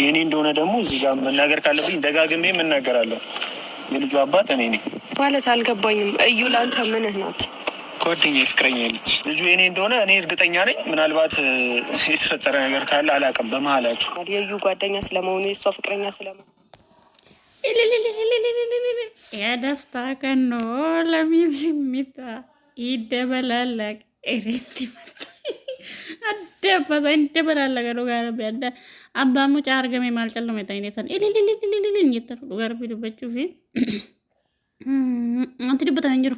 የኔ እንደሆነ ደግሞ እዚህ ጋር መናገር ካለብኝ ደጋግሜ የምናገራለሁ። የልጁ አባት እኔ ነኝ ማለት አልገባኝም። እዩ ለአንተ ምንህ ናት? ጓደኛ ፍቅረኛ ነች። ልጁ የኔ እንደሆነ እኔ እርግጠኛ ነኝ። ምናልባት የተፈጠረ ነገር ካለ አላውቅም በመሀላችሁ። የዩ ጓደኛ ስለመሆኑ የእሷ ፍቅረኛ ስለመሆኑ የደስታ ቀን ነው። ለሚል ስሜታ ይደበላለቅ ኤሬንቲ መጣ አደበዛ እንደበላለቀ ዱጋር ቢያደ አባሙ ጫርገሜ ማልጨለ መጣይኔሰን ኢሊሊሊሊሊሊ እየተሩ ዱጋር ቢዱበቹ ፊ አንተ ድበታ እንጀሩ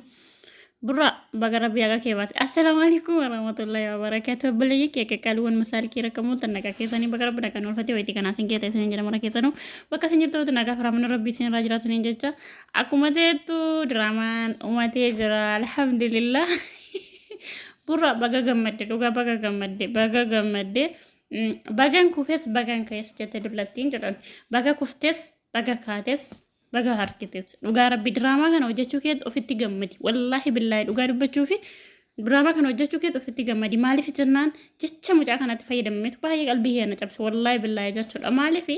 ቡራ በገረብ ያጋ ከባስ አሰላሙ አለይኩም ወራህመቱላሂ ወበረካቱ በለየ ከከካሉ ወን መሳልኪ ረከሙ ተነካ ከሰኒ በገረብ ነካ ነው ፈቴ ወይቲ ከና ሰንጌ ተሰኒ እንጀራ መራ ከሰኑ በቃ ሰኝርተው ተነጋ ፍራምን ረቢ ሲን ራጅራቱን እንጀቻ አኩመቴቱ ድራማን ኡማቴ ጅራ አልሐምዱሊላህ ቡራ በገገመደ ዱጋ በገገመደ bagan kufes bagan kayas jette dublattiin jedhan baga kuftes baga kaates baga harkites dhugaa rabbi diraamaa kana hojjechuu keet ofitti gammadi wallaahi billaahi dhugaa dubbachuu fi diraamaa kana hojjechuu keet ofitti gammadi maaliif jennaan jecha mucaa kanatti fayyadameetu baay'ee qalbii keenya cabse wallaahi billaahi jechuudha maaliif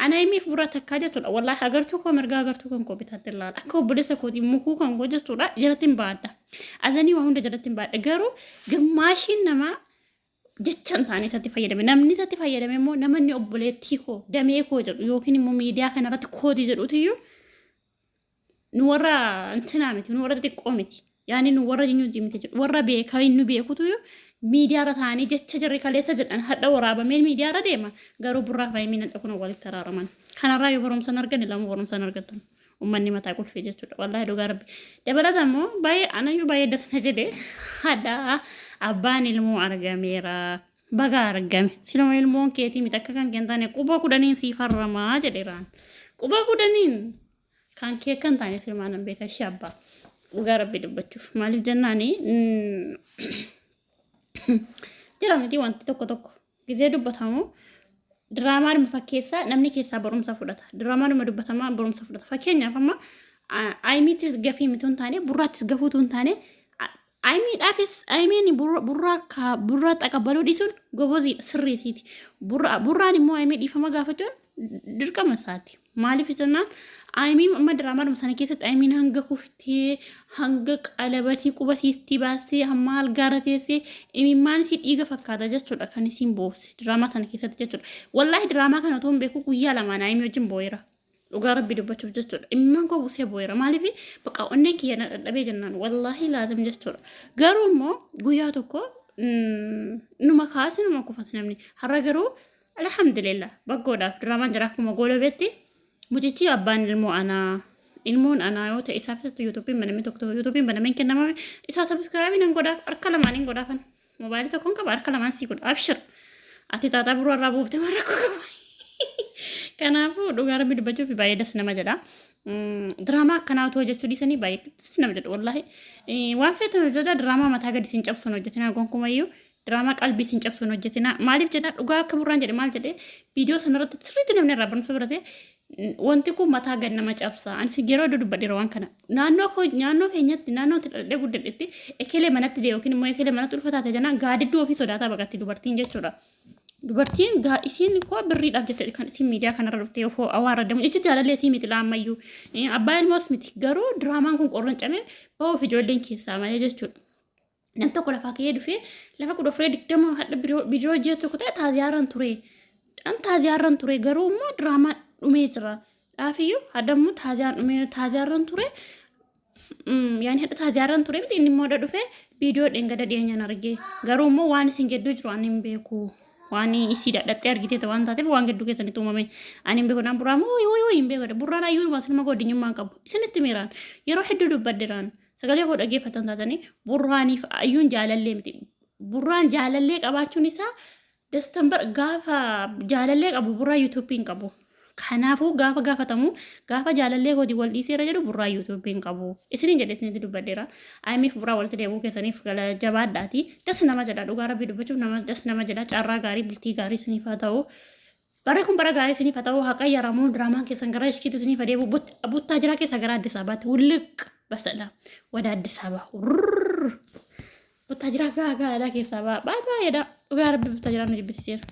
ana himiif buraa takkaa jechuudha wallaahi agartuu koo mirgaa agartuu kan koo bitaatti ilaala akka obboleessa kooti mukuu kan koo jechuudha jalattiin baadha azanii waa hunda jalattiin baadha garuu gimmaashiin namaa jechan taane satti fayyadame namni satti fayyadame immoo namanni obboleettii koo damee koo jedhu yookiin immoo miidiyaa kana irratti koodi jedhuutiyyuu nu warra intina miti nu warra xiqqoo miti yaani nu warra jinyuuti miti jedhu warra beekaa nu beekutuyyuu miidiyaa irra taanii jecha jarri kaleessa jedhan hadha waraabamee miidiyaa irra deema garuu burraa fayyimiin hadha kun walitti taraaraman kanarraa yoo barumsan argan ilaamu barumsan argatan ummanni mataa qulfee jechuudha wallahi dhugaa rabbi dabalata immoo baay'ee anayyuu baay'ee dasna jedhe hadha abbaan ilmoo argameera baga argame siluma ilmoon keetii miti akka kan kentaane quba kudhaniin siifarramaa jedheeraan quba kudhaniin kan kee kan taane silmaanan beeka ishee abbaa dhugaa rabbi dubbachuuf maaliif jennaani jira miti wanti tokko tokko gizee dubbatamu diraamaa dhuma fakkeessa namni keessaa barumsa fudhata diraamaa dhuma dubbatamaa barumsa fudhata fakkeenyaaf amma ayimiitis gafii mituun taane burraattis gafuutuun taane ayimiidhaafis ayimiin burraa taqabbaluu dhiisuun goboziidha sirriisiiti burraan immoo ayimii dhiifama gaafachuun dirqama isaati maaliif jennaan ayimii amma diraamaa dhuma sana keessatti ayimiin hanga kuftee hanga qalabatii quba siistii baasee hamma algaara teessee imimmaan isii dhiiga fakkaata jechuudha kan isiin boose diraamaa sana keessatti jechuudha wallaahi diraamaa kana otoo hin beeku guyyaa lamaan ayimii wajjin boo'eera dhugaa rabbi dubbachuuf jechuudha imimmaan koo buusee boo'eera maaliif baqa onneen kiyya dhadhabee jennaan wallaahi laazim jechuudha garuu immoo guyyaa tokko numa kaasi numa kufas namni har'a garuu alhamdulillah baggoodhaaf diraamaan jira akkuma goolobeetti mucichi abbaan ilmoon anaa yoo ta'e isaafis yuutuubiin banamee tokko yuutuubiin banameen kennamame isaa sabiskiraabii nan godhaaf harka lamaaniin godhaafan moobaayilii tokkoon qaba harka lamaan sii godha abshir ati taataa biroo irraa buuftee warra koo qaba kanaafuu dhugaa rabbi dubbachuuf baay'ee das nama jedha diraamaa akkanaatu hojjechuu dhiisanii baay'ee das nama jedha wallaahi waan feetan hojjedha diraamaa mataa gadi siin cabsuun hojjetinaa gonkumayyuu diraamaa qalbii siin cabsuun hojjetinaa maaliif jedha dhugaa akka burraan jedhe maal jedhe viidiyoo sanarratti sirriitti namni irraa barumsa birate wanti kun mataa gad nama cabsa ani yeroo dubbadheera waan kana naannoo keenyatti naannoo dhadhee guddadhetti ekelee manatti dee yookiin immoo ekelee manatti ulfataate jennaan gaadidduu ofii sodaataa baqatti dubartiin jechuudha dubartiin isiin koo birriidhaaf jette kan isiin miidiyaa kanarra dhuftee ofoo awaara deemu jechuun jaalallee isii miti laammayyuu abbaa ilmoos miti garuu diraamaan kun qorrancamee ba'uuf ijoolleen keessaa malee jechuudha nam tokko lafaa ka'ee dhufee lafa kudha ofiree digdama hadha bidiroo ji'a tokko ta'e taaziyaaran ture garuu immoo diraamaa dhumee jira dhaafiyyuu hadammoo taaziyaaran ture yaani hadha taaziyaaran ture miti inni immoo dhufee viidiyoo dhengada dhiyeenyaan argee garuu immoo waan isin gidduu jiru ani hin beeku waan isii dadhattee argiteeta waan taateef waan gidduu keessanitti uumame ani hin beeku naan buraan hin beeku buraan ayyuu maasilma godhinyummaan qabu isinitti miiraan yeroo hedduu dubbaddiraan sagalee koo dhageeffatan taatanii burraaniif ayyuun jaalallee miti burraan jaalallee qabaachuun isaa desembar gaafa jaalallee qabu burraa yuutuubiin qabu kanaafuu gaafa gaafatamu gaafa jaalallee kooti wal dhiiseera jedhu burraa yuutuubiin qabu isiniin jedheetinitti dubbadheera ayimiif burraa walitti deebuu keessaniif gala jabaadhaati das nama jedha dhugaa rabbii dubbachuuf das nama jedha caarraa gaarii bultii gaarii isiniif haa ta'u barre kun bara gaarii isiniif haa ta'u haqa yaramuu diraamaan keessan gara ishkiitti isiniif adeemu buttaa jira keessa gara Addis Ababaatti wulliq basadha wada Addis Ababa buttaa jira gaagaadha keessaa baay'ee dhugaa rabbii buttaa jira nu jibbisiiseera